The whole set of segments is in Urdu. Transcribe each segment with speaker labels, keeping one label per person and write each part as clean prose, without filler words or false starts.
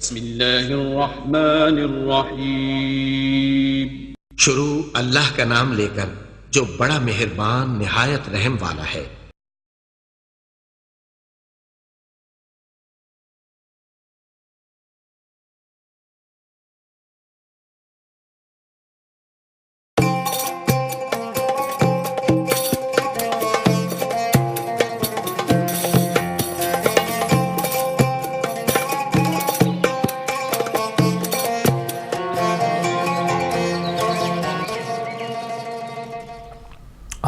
Speaker 1: بسم اللہ الرحمن الرحیم۔
Speaker 2: شروع اللہ کا نام لے کر جو بڑا مہربان نہایت رحم والا ہے۔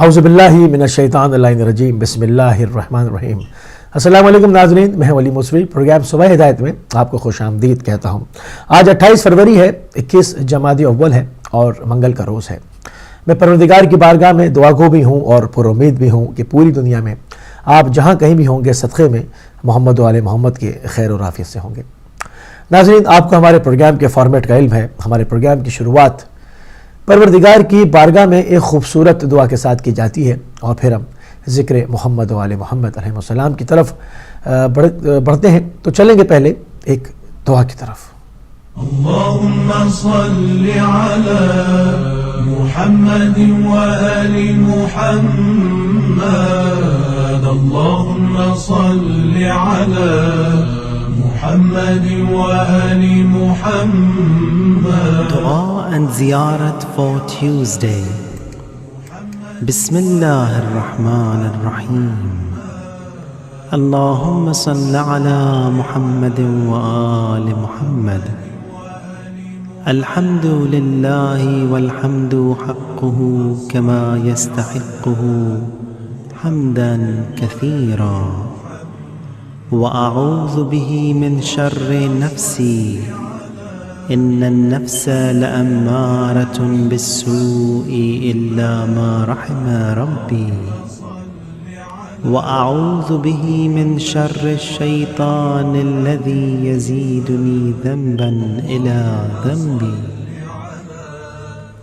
Speaker 3: اعوذ باللہ من الشیطان الرجیم، بسم اللہ الرحمن الرحیم۔ السلام علیکم ناظرین، میں ولی موسوی پروگرام صبح ہدایت میں آپ کو خوش آمدید کہتا ہوں۔ آج 28 فروری ہے، 21 جمادی اول ہے اور منگل کا روز ہے۔ میں پروردگار کی بارگاہ میں دعا گو بھی ہوں اور پر امید بھی ہوں کہ پوری دنیا میں آپ جہاں کہیں بھی ہوں گے صدقے میں محمد و آل محمد کے خیر و عافیت سے ہوں گے۔ ناظرین، آپ کو ہمارے پروگرام کے فارمیٹ کا علم ہے۔ ہمارے پروگرام کی شروعات پروردگار کی بارگاہ میں ایک خوبصورت دعا کے ساتھ کی جاتی ہے اور پھر ہم ذکر محمد و آل محمد علیہ السلام کی طرف بڑھتے ہیں۔ تو چلیں گے پہلے ایک دعا کی طرف۔
Speaker 4: اللهم صل على محمد وآل محمد اللهم صل على محمد وآل محمد.
Speaker 5: Dua and Ziyarat for Tuesday. Bismillah ar-Rahman ar-Rahim. Allahumma salli ala Muhammad wa ali Muhammad. Alhamdu lillahi walhamdu haqquhu kama yastahiqquhu hamdan kathira. وأعوذ به من شر نفسي إن النفس لأمارة بالسوء إلا ما رحم ربي وأعوذ به من شر الشيطان الذي يزيدني ذنبا إلى ذنبي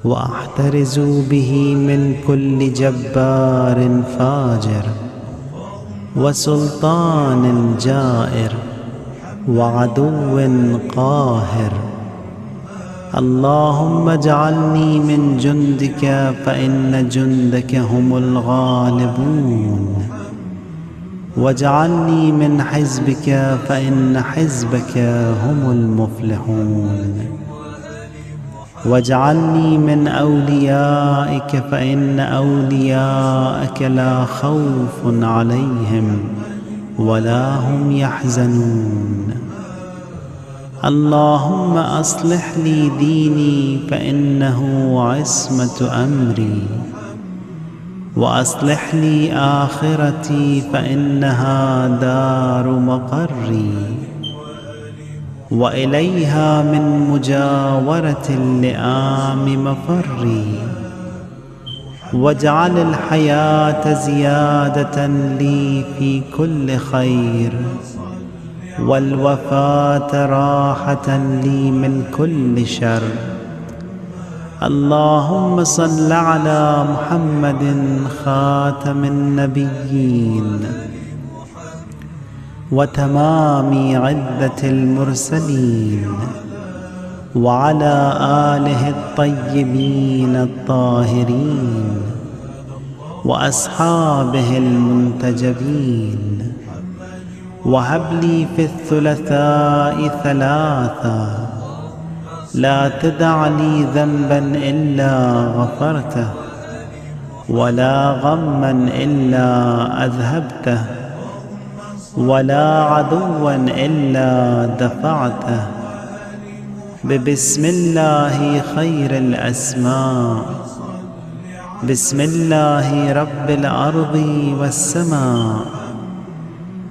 Speaker 5: وأحترز به من كل جبار فاجر وسلطان جائر وعدو قاهر. اللهم اجعلني من جندك فإن جندك هم الغالبون واجعلني من حزبك فإن حزبك هم المفلحون واجعلني من أوليائك فإن أولياءك لا خوف عليهم ولا هم يحزنون. اللهم أصلح لي ديني فإنه عصمة أمري وأصلح لي آخرتي فإنها دار مقري وإليها من مجاورة اللئام مفري واجعل الحياة زيادة لي في كل خير والوفاة راحة لي من كل شر. اللهم صل على محمد خاتم النبيين وتمام عدة المرسلين وعلى آله الطيبين الطاهرين وأصحابه المنتجبين. وهب لي في الثلاثاء ثلاثا لا تدع لي ذنبا إلا غفرته ولا غما إلا أذهبته ولا عدوا إلا دفعته بسم الله خير الأسماء بسم الله رب الأرض والسماء.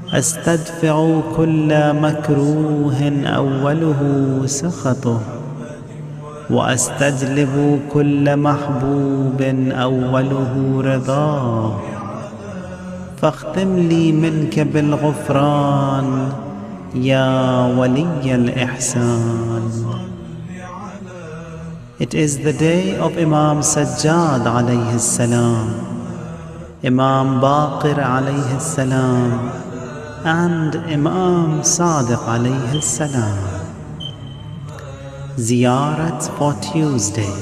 Speaker 5: أستدفع كل مكروه أوله سخطه وأستجلب كل محبوب أوله رضاه فاختم لي منك بالغفران يا ولي الإحسان. It is the day of Imam Sajjad alayhi salam, Imam Baqir alayhi salam and Imam Sadiq alayhi salam. Ziyarat for Tuesday.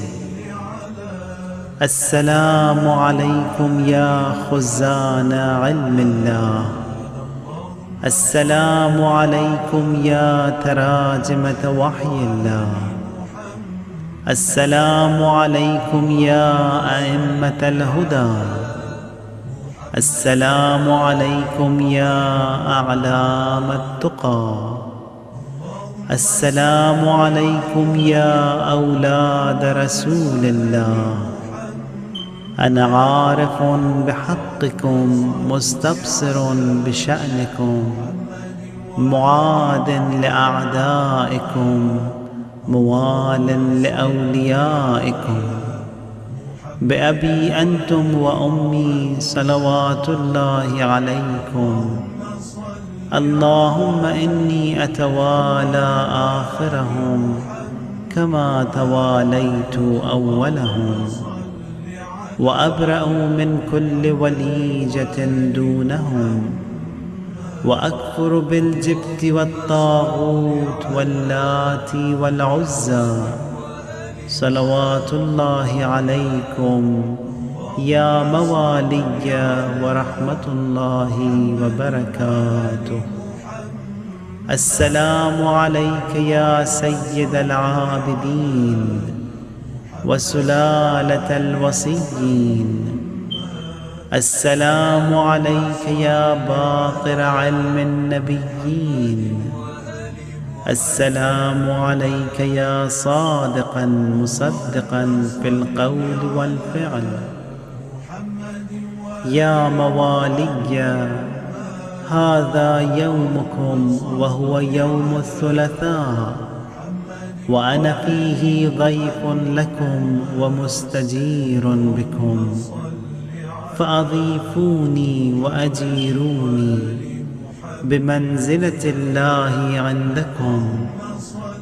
Speaker 5: Assalamu alaikum ya khuzana ilmillah. Assalamu alaikum ya tarajimata wahyillah. Assalamu alaikum ya a'immat al-huda. Assalamu alaikum ya a'lam at-tuqa. Assalamu alaikum ya awlad rasulillah. أنا عارف بحقكم مستبصر بشأنكم معاد لأعدائكم موال لأوليائكم بأبي أنتم وأمي صلوات الله عليكم. اللهم إني أتوالى آخرهم كما تواليت أولهم وأبرأ من كل وليجة دونهم وأكفر بالجبت والطاغوت واللات والعزى صلوات الله عليكم يا موالي ورحمة الله وبركاته. السلام عليك يا سيد العابدين وسلالة الوصيين. السلام عليك يا باقر علم النبيين. السلام عليك يا صادقا مصدقا في القول والفعل. يا موالي هذا يومكم وهو يوم الثلاثاء وأنا فيه ضيف لكم ومستجير بكم فأضيفوني وأجيروني بمنزلة الله عندكم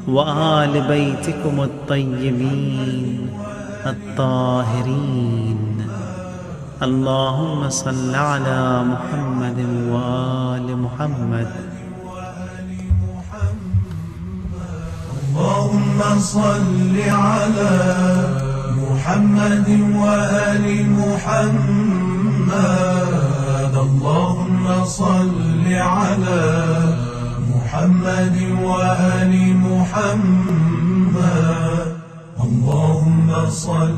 Speaker 5: وآل بيتكم الطيبين الطاهرين. اللهم صل على محمد وآل محمد.
Speaker 4: اللهم صل على محمد وآل محمد. اللهم صل على محمد وآل محمد. اللهم صل.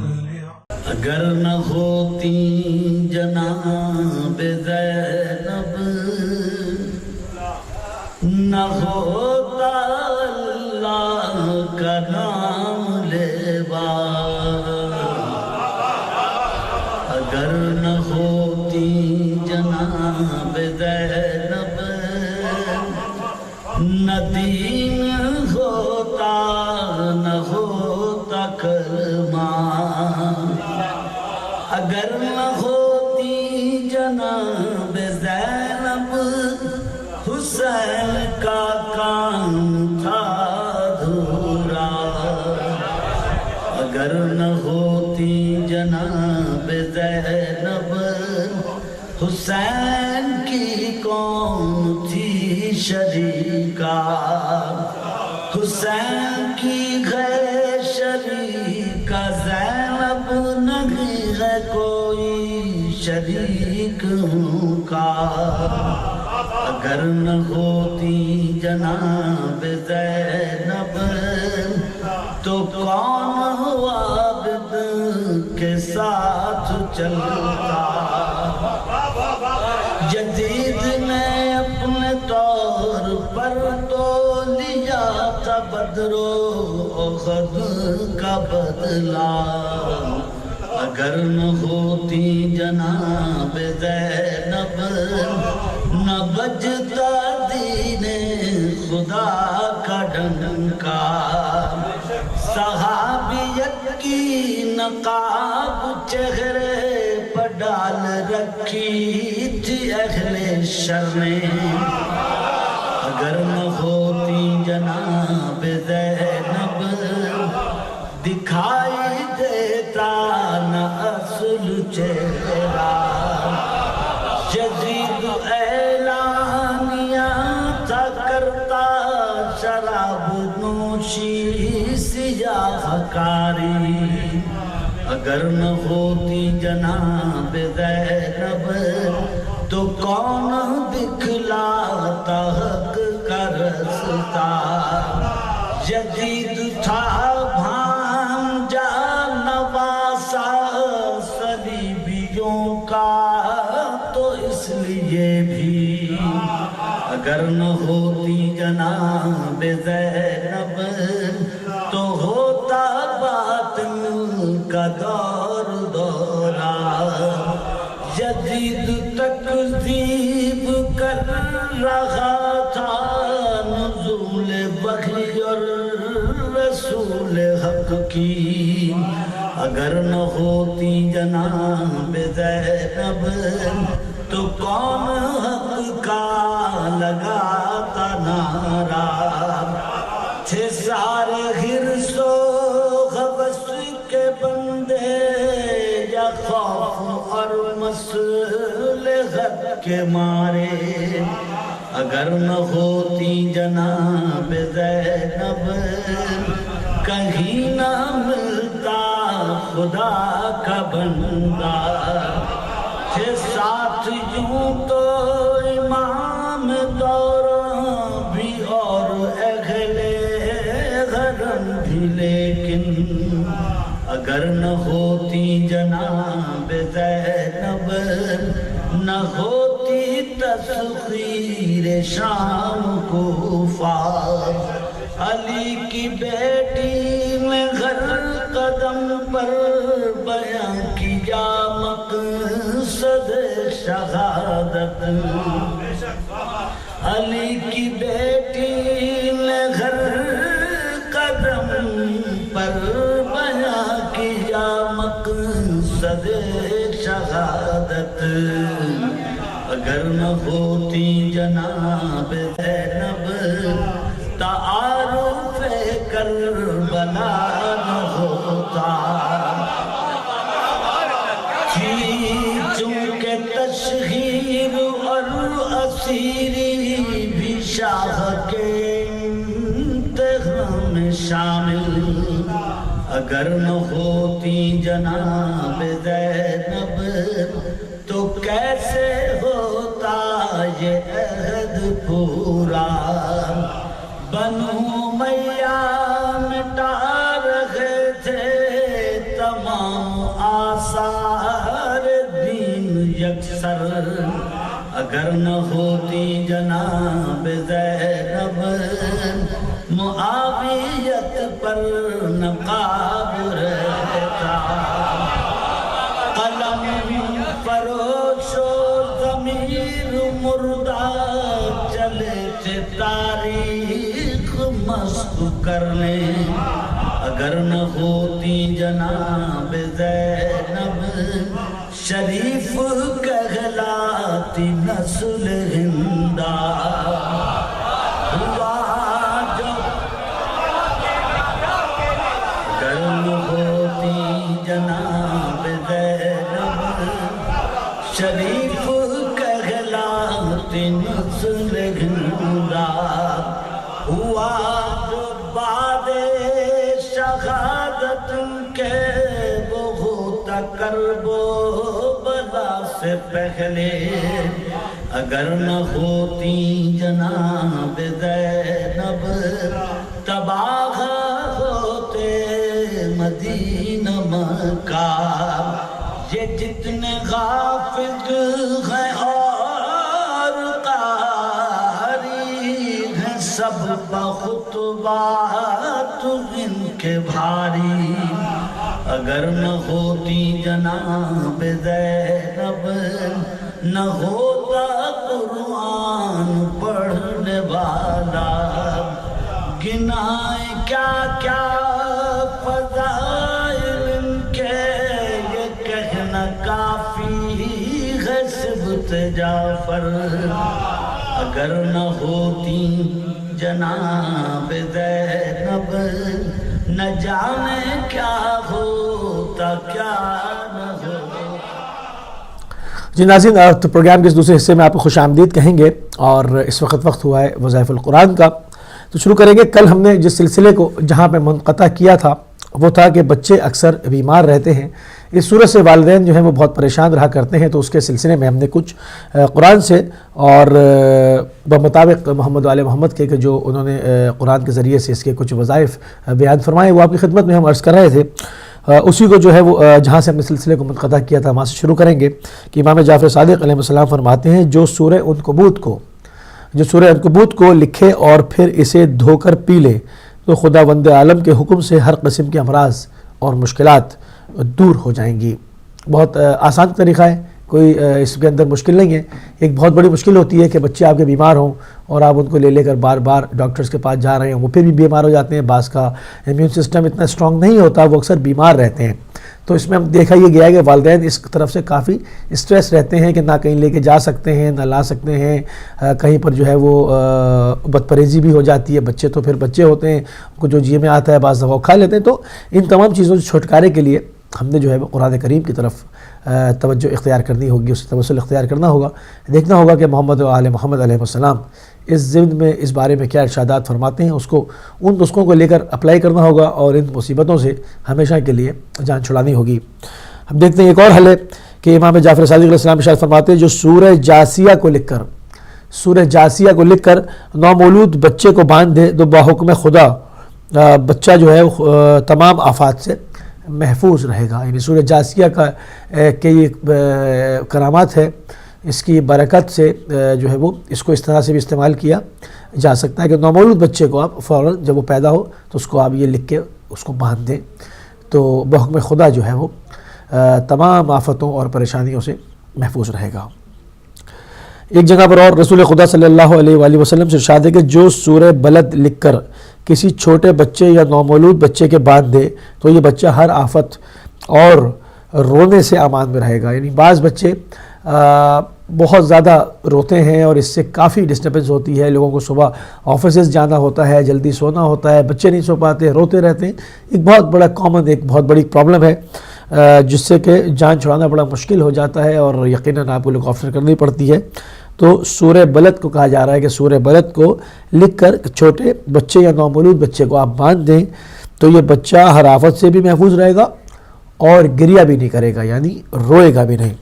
Speaker 6: اگر نہ ہوتی جناب زینب نہ ہوتا اللہ کا نام لیوا. اگر نہ ہوتی جناب زینب نہ دین ہوتا نہ ہوتا کرما. اگر نہ ہوتی جناب زینب حسین کا کام تھا دھورا. اگر نہ ہوتی جناب زینب حسین کی کون تھی شریکہ. حسین کی غیر شریکہ زینب نہیں ہے کوئی شریک کا. اگر نہ ہوتی جناب زینب تو کون ہوا عابد کے ساتھ چلتا. جدید نے اپنے طور پر تو لیا تھا بدر و احد کا بدلہ. اگر نہ ہوتی جناب زینب نہ بجتا دین خدا کا ڈنکا. صحابیت کی نقاب چہرے پر ڈال رکھی تھی اہل شر نے. اگر نہ ہوتی جناب زینب دکھائی دیتا نہ اصل چہرہ. یزید اعلانیہ تھا کرتا شراب نوشی سی سیاہ کاری اگر نہ ہوتی جناب زینب تو کون دکھلاتا حق کا رستہ یزید تھا بھانجا نواسا صلیبیوں کا تو اس لیے بھی اگر نہ ہوتی جناب زینب تو ہوتا باطل کا دور دورہ یزید تکذیب کر رہا تھا نزول وحی اور رسول حق کی اگر نہ ہوتی جناب زینب تو کون حق کا لگاتا نعرہ تھے سارے حرص و ہوس کے بندے یا خوف اور مصلحت کے مارے اگر نہ ہوتی جناب زینب کہیں نہ ملتا خدا کا بندہ تھے ساتھ یوں تو امام دوران بھی اور اہل حرم بھی لیکن اگر نہ ہوتی جناب زینب نہ ہوتی تسخیر شام کوفہ علی کی بیٹی نے ہر قدم پر بیان کیا مقصد شہادت علی کی بیٹی نے ہر قدم پر بیان کیا مقصد شہادت اگر نہ ہوتی جناب زینب تعارف کربلا نہ ہوتا چونکہ تشہیر اور اسیری بھی شاہ کے انتخاب میں شامل اگر نہ ہوتی جناب زینب تو کیسے ہوتا یہ عہد پورا بنو امیہ مٹا رہے تھے تمام آثار دین یکسر اگر نہ ہوتی جناب زینب معاویت پر نقاب رہتا قلم فروش و ضمیر مردہ چلے تھے تاریخ مسخ کرنے اگر نہ ہوتی جناب زینب شریف کہلاتی نسل ہندہ ہوا جو اگر نہ ہوتی جناب زینب شریف کہلاتی نسل ہندہ ہوا جو بعد شہادت کے وہ ہوتا کرب و بلا سے پہلے اگر نہ ہوتی جناب زینب تباہ ہوتے مدینہ مکہ یہ جتنے غافل ہیں اور قاری ہیں سب بخطبات ان کے بھاری اگر نہ ہوتی جناب زینب نہ ہوتا قرآن پڑھنے والا گنائیں کیا کیا فضائل ان کے یہ کہنا کافی ہے سبت جعفر اگر نہ ہوتی جناب زینب نہ جانے کیا ہوتا کیا نہ ہوتا۔
Speaker 3: جی ناظرین، تو پروگرام کے اس دوسرے حصے میں آپ کو خوش آمدید کہیں گے، اور اس وقت ہوا ہے وظائف القرآن کا۔ تو شروع کریں گے. کل ہم نے جس سلسلے کو جہاں پہ منقطع کیا تھا وہ تھا کہ بچے اکثر بیمار رہتے ہیں, اس صورت سے والدین جو ہیں وہ بہت پریشان رہا کرتے ہیں. تو اس کے سلسلے میں ہم نے کچھ قرآن سے اور بمطابق محمد وآل محمد کے جو انہوں نے قرآن کے ذریعے سے اس کے کچھ وظائف بیان فرمائے وہ آپ کی خدمت میں ہم عرض کر رہے تھے. اسی کو جو ہے وہ جہاں سے ہم نے سلسلے کو منقطع کیا تھا وہاں سے شروع کریں گے کہ امام جعفر صادق علیہ السلام فرماتے ہیں جو سورہ عنکبوت کو لکھے اور پھر اسے دھو کر پی لے تو خداوند عالم کے حکم سے ہر قسم کے امراض اور مشکلات دور ہو جائیں گی. بہت آسان طریقہ ہے, کوئی اس کے اندر مشکل نہیں ہے. ایک بہت بڑی مشکل ہوتی ہے کہ بچے آپ کے بیمار ہوں اور آپ ان کو لے کر بار بار ڈاکٹرز کے پاس جا رہے ہیں, وہ پھر بھی بیمار ہو جاتے ہیں. بعض کا امیون سسٹم اتنا اسٹرانگ نہیں ہوتا, وہ اکثر بیمار رہتے ہیں. تو اس میں ہم دیکھا یہ گیا ہے کہ والدین اس طرف سے کافی اسٹریس رہتے ہیں کہ نہ کہیں لے کے جا سکتے ہیں نہ لا سکتے ہیں, کہیں پر جو ہے وہ بدپریزی بھی ہو جاتی ہے. بچے تو پھر بچے ہوتے ہیں, ان کو جو جی میں آتا ہے بعض دفعہ کھا لیتے ہیں. تو ان تمام چیزوں سے چھٹکارے کے لیے ہم نے جو ہے قرآن کریم کی طرف توجہ اختیار کرنی ہوگی, اس سے توسل اختیار کرنا ہوگا, دیکھنا ہوگا کہ محمد و آل محمد علیہ السلام اس ضمن میں اس بارے میں کیا ارشادات فرماتے ہیں. اس کو ان نسخوں کو لے کر اپلائی کرنا ہوگا اور ان مصیبتوں سے ہمیشہ کے لیے جان چھڑانی ہوگی. ہم دیکھتے ہیں ایک اور حل ہے کہ امام جعفر صادق علیہ السلام ارشاد فرماتے ہیں جو سورہ جاسیہ کو لکھ کر نومولود بچے کو باندھ دے تو باحکم خدا بچہ جو ہے تمام آفات سے محفوظ رہے گا. یعنی سورہ جاسیہ کا کہ یہ کرامات ہے, اس کی برکت سے جو ہے وہ اس کو اس طرح سے بھی استعمال کیا جا سکتا ہے کہ نومولود بچے کو آپ فوراً جب وہ پیدا ہو تو اس کو آپ یہ لکھ کے اس کو باندھ دیں تو بحکم خدا جو ہے وہ تمام آفتوں اور پریشانیوں سے محفوظ رہے گا. ایک جگہ پر اور رسول خدا صلی اللہ علیہ وآلہ وسلم سے ارشاد ہے کہ جو سورہ بلد لکھ کر کسی چھوٹے بچے یا نومولود بچے کے باندھ دے تو یہ بچہ ہر آفت اور رونے سے امان میں رہے گا. یعنی بعض بچے بہت زیادہ روتے ہیں اور اس سے کافی ڈسٹربنس ہوتی ہے. لوگوں کو صبح آفیسز جانا ہوتا ہے, جلدی سونا ہوتا ہے, بچے نہیں سو پاتے, روتے رہتے ہیں. ایک بہت بڑا کامن ایک بہت بڑی پرابلم ہے جس سے کہ جان چھڑانا بڑا مشکل ہو جاتا ہے اور یقیناً آپ کو لوگ آفر کرنی پڑتی ہے. تو سورہ بلد کو کہا جا رہا ہے کہ سورہ بلد کو لکھ کر چھوٹے بچے یا نومولود بچے کو آپ باندھ دیں تو یہ بچہ ہر آفت سے بھی محفوظ رہے گا اور گریہ بھی نہیں کرے گا, یعنی روئے گا بھی نہیں.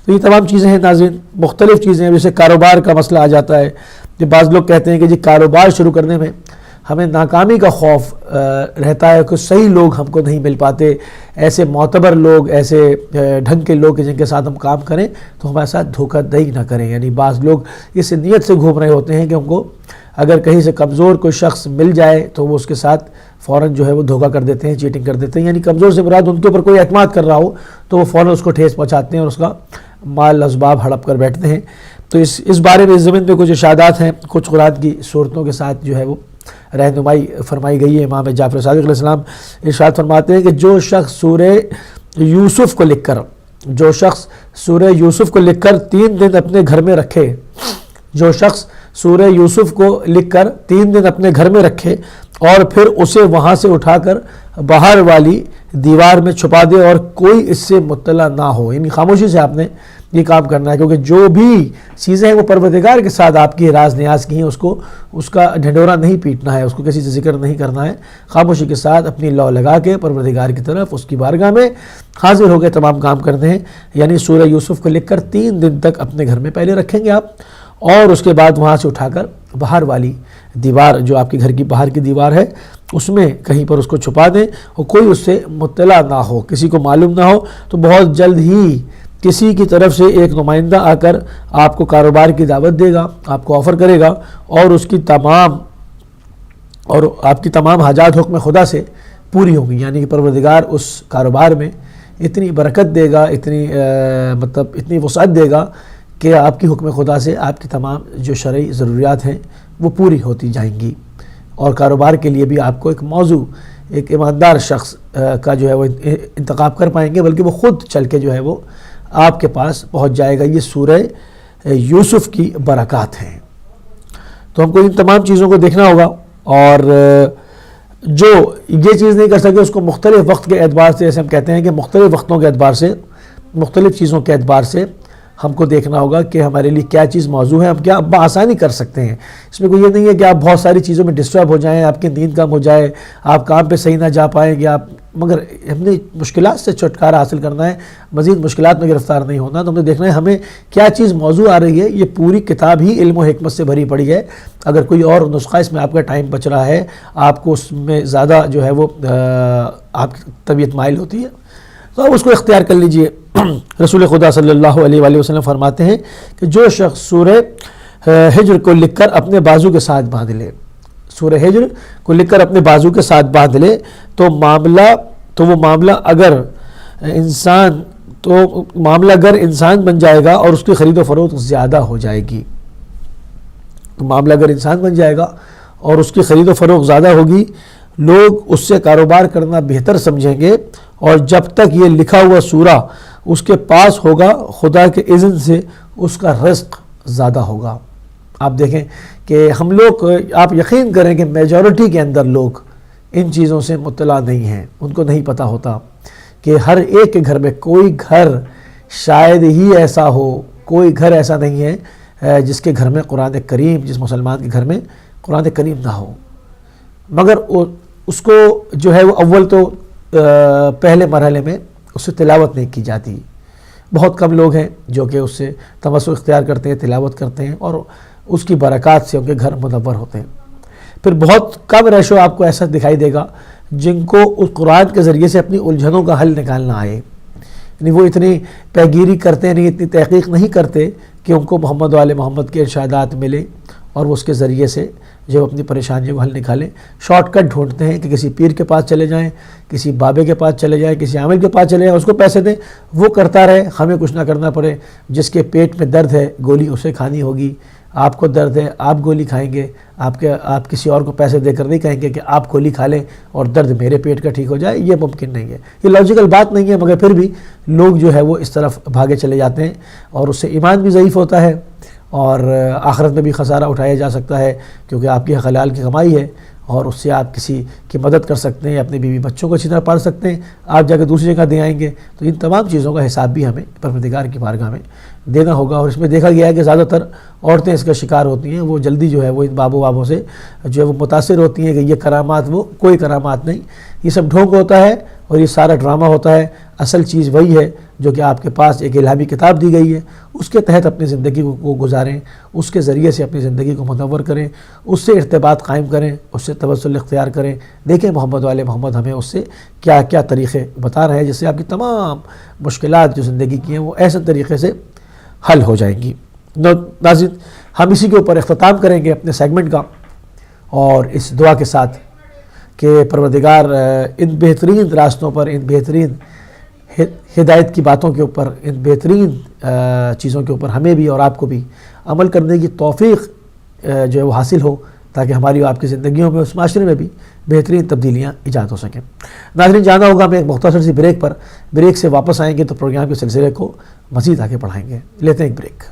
Speaker 3: تو یہ تمام چیزیں ہیں ناظرین, مختلف چیزیں ہیں. جیسے کاروبار کا مسئلہ آ جاتا ہے کہ بعض لوگ کہتے ہیں کہ جی کاروبار شروع کرنے میں ہمیں ناکامی کا خوف رہتا ہے کہ صحیح لوگ ہم کو نہیں مل پاتے, ایسے معتبر لوگ, ایسے ڈھنگ کے لوگ جن کے ساتھ ہم کام کریں تو ہمارے ساتھ دھوکہ دہی نہ کریں. یعنی بعض لوگ اس نیت سے گھوم رہے ہوتے ہیں کہ ان کو اگر کہیں سے کمزور کوئی شخص مل جائے تو وہ اس کے ساتھ فوراً جو ہے وہ دھوکہ کر دیتے ہیں, چیٹنگ کر دیتے ہیں. یعنی کمزور سے مراد ان کے اوپر کوئی اعتماد کر رہا ہو تو وہ فوراً اس کو ٹھیس پہنچاتے ہیں اور اس کا مال اسباب ہڑپ کر بیٹھتے ہیں. تو اس بارے میں اس زمین پہ کچھ ارشادات ہیں, کچھ قرآن کی صورتوں کے ساتھ جو ہے وہ رہنمائی فرمائی گئی ہے. امام جعفر صادق علیہ السلام ارشاد فرماتے ہیں کہ جو شخص سورہ یوسف کو لکھ کر 3 دن اپنے گھر میں رکھے, جو شخص سورہ یوسف کو لکھ کر 3 دن اپنے گھر میں رکھے اور پھر اسے وہاں سے اٹھا کر باہر والی دیوار میں چھپا دے اور کوئی اس سے مطلع نہ ہو. یعنی خاموشی سے آپ نے یہ کام کرنا ہے کیونکہ جو بھی چیزیں ہیں وہ پروردگار کے ساتھ آپ کی راز نیاز کی ہیں, اس کا ڈھنڈورا نہیں پیٹنا ہے, اس کو کسی سے ذکر نہیں کرنا ہے. خاموشی کے ساتھ اپنی لو لگا کے پروردگار کی طرف اس کی بارگاہ میں حاضر ہو کے تمام کام کرنے ہیں. یعنی سورہ یوسف کو لکھ کر 3 دن تک اپنے گھر میں پہلے رکھیں گے آپ اور اس کے بعد وہاں سے اٹھا کر باہر والی دیوار جو آپ کے گھر کی باہر کی دیوار ہے اس میں کہیں پر اس کو چھپا دیں اور کوئی اس سے مطلع نہ ہو, کسی کو معلوم نہ ہو. تو بہت جلد ہی کسی کی طرف سے ایک نمائندہ آ کر آپ کو کاروبار کی دعوت دے گا, آپ کو آفر کرے گا اور آپ کی تمام حاجات حکم خدا سے پوری ہوں گی. یعنی کہ پروردگار اس کاروبار میں اتنی برکت دے گا, اتنی وسعت دے گا کہ آپ کی حکم خدا سے آپ کی تمام جو شرعی ضروریات ہیں وہ پوری ہوتی جائیں گی. اور کاروبار کے لیے بھی آپ کو ایک موضوع, ایک ایماندار شخص کا جو ہے وہ انتخاب کر پائیں گے, بلکہ وہ خود چل کے جو ہے وہ آپ کے پاس پہنچ جائے گا. یہ سورہ یوسف کی برکات ہیں. تو ہم کو ان تمام چیزوں کو دیکھنا ہوگا اور جو یہ چیز نہیں کر سکے اس کو مختلف وقت کے اعتبار سے, جیسے ہم کہتے ہیں کہ مختلف وقتوں کے اعتبار سے, مختلف چیزوں کے اعتبار سے ہم کو دیکھنا ہوگا کہ ہمارے لیے کیا چیز موضوع ہے، ہم کیا بآسانی کر سکتے ہیں۔ اس میں کوئی یہ نہیں ہے کہ آپ بہت ساری چیزوں میں ڈسٹرب ہو جائیں، آپ کی نیند کم ہو جائے، آپ کام پہ صحیح نہ جا پائیں گے آپ، مگر ہم نے مشکلات سے چھٹکارا حاصل کرنا ہے، مزید مشکلات میں گرفتار نہیں ہونا۔ تو ہم نے دیکھنا ہے ہمیں کیا چیز موضوع آ رہی ہے۔ یہ پوری کتاب ہی علم و حکمت سے بھری پڑی ہے۔ اگر کوئی اور نسخہ اس میں آپ کا ٹائم بچ رہا ہے، آپ کو اس میں زیادہ جو ہے وہ آپ کی طبیعت مائل ہوتی ہے، تو آپ اس کو اختیار کر لیجئے۔ رسول خدا صلی اللہ علیہ وآلہ وسلم فرماتے ہیں کہ جو شخص سورہ ہجر کو لکھ کر اپنے بازو کے ساتھ باندھ لے، سورہ ہجر کو لکھ کر اپنے بازو کے ساتھ باندھ لے تو وہ معاملہ اگر انسان بن جائے گا اور اس کی خرید و فروخت زیادہ ہو جائے گی، تو معاملہ اگر انسان بن جائے گا اور اس کی خرید و فروخت زیادہ ہوگی، لوگ اس سے کاروبار کرنا بہتر سمجھیں گے، اور جب تک یہ لکھا ہوا سورہ اس کے پاس ہوگا خدا کے اذن سے اس کا رزق زیادہ ہوگا۔ آپ دیکھیں کہ ہم لوگ، آپ یقین کریں کہ میجورٹی کے اندر لوگ ان چیزوں سے مطلع نہیں ہیں، ان کو نہیں پتہ ہوتا کہ ہر ایک کے گھر میں، کوئی گھر شاید ہی ایسا ہو، کوئی گھر ایسا نہیں ہے جس کے گھر میں قرآن کریم، جس مسلمان کے گھر میں قرآن کریم نہ ہو، مگر اس کو جو ہے وہ اول تو پہلے مرحلے میں اس سے تلاوت نہیں کی جاتی۔ بہت کم لوگ ہیں جو کہ اس سے تمسک اختیار کرتے ہیں، تلاوت کرتے ہیں، اور اس کی برکات سے ان کے گھر منور ہوتے ہیں۔ پھر بہت کم ریشو آپ کو ایسا دکھائی دے گا جن کو اس قرآن کے ذریعے سے اپنی الجھنوں کا حل نکالنا آئے، یعنی وہ اتنی پیگیری کرتے نہیں، اتنی تحقیق نہیں کرتے کہ ان کو محمد و آل محمد کے ارشادات ملے اور وہ اس کے ذریعے سے جو اپنی پریشانیوں کو حل نکالیں۔ شارٹ کٹ ڈھونڈتے ہیں کہ کسی پیر کے پاس چلے جائیں، کسی بابے کے پاس چلے جائیں، کسی عامل کے پاس چلے جائیں، اس کو پیسے دیں، وہ کرتا رہے، ہمیں کچھ نہ کرنا پڑے۔ جس کے پیٹ میں درد ہے گولی اسے کھانی ہوگی، آپ کو درد ہے آپ گولی کھائیں گے، آپ کسی اور کو پیسے دے کر نہیں کہیں گے کہ آپ گولی کھا لیں اور درد میرے پیٹ کا ٹھیک ہو جائے، یہ ممکن نہیں ہے، یہ لاجیکل بات نہیں ہے، مگر پھر بھی لوگ جو ہے وہ اس طرف بھاگے چلے جاتے ہیں، اور اس سے ایمان بھی ضعیف ہوتا ہے اور آخرت میں بھی خسارہ اٹھایا جا سکتا ہے، کیونکہ آپ کی حلال کی کمائی ہے اور اس سے آپ کسی کی مدد کر سکتے ہیں، اپنی بیوی بچوں کو اچھی طرح پال سکتے ہیں، آپ جا کے دوسری جگہ دے آئیں گے۔ تو ان تمام چیزوں کا حساب بھی ہمیں پروردگار کی بارگاہ میں دینا ہوگا۔ اور اس میں دیکھا گیا ہے کہ زیادہ تر عورتیں اس کا شکار ہوتی ہیں، وہ جلدی جو ہے وہ ان بابوں سے جو ہے وہ متاثر ہوتی ہیں کہ یہ کرامات، وہ کوئی کرامات نہیں، یہ سب ڈھونگ ہوتا ہے اور یہ سارا ڈرامہ ہوتا ہے۔ اصل چیز وہی ہے جو کہ آپ کے پاس ایک الہامی کتاب دی گئی ہے، اس کے تحت اپنی زندگی کو گزاریں، اس کے ذریعے سے اپنی زندگی کو منور کریں، اس سے ارتباط قائم کریں، اس سے توسل اختیار کریں۔ دیکھیں محمد و آل محمد ہمیں اس سے کیا کیا طریقے بتا رہے ہیں جس سے آپ کی تمام مشکلات جو زندگی کی ہیں وہ ایسے طریقے سے حل ہو جائیں گی۔ ناظرین، ہم اسی کے اوپر اختتام کریں گے اپنے سیگمنٹ کا، اور اس دعا کے ساتھ کہ پروردگار ان بہترین راستوں پر، ان بہترین ہدایت کی باتوں کے اوپر، ان بہترین چیزوں کے اوپر ہمیں بھی اور آپ کو بھی عمل کرنے کی توفیق جو ہے وہ حاصل ہو، تاکہ ہماری اور آپ کی زندگیوں میں، اس معاشرے میں بھی بہترین تبدیلیاں ایجاد ہو سکیں۔ ناظرین، جانا ہوگا ہمیں ایک مختصر سی بریک پر، بریک سے واپس آئیں گے تو پروگرام کے سلسلے کو مزید آگے بڑھائیں گے۔ لیتے ہیں ایک بریک۔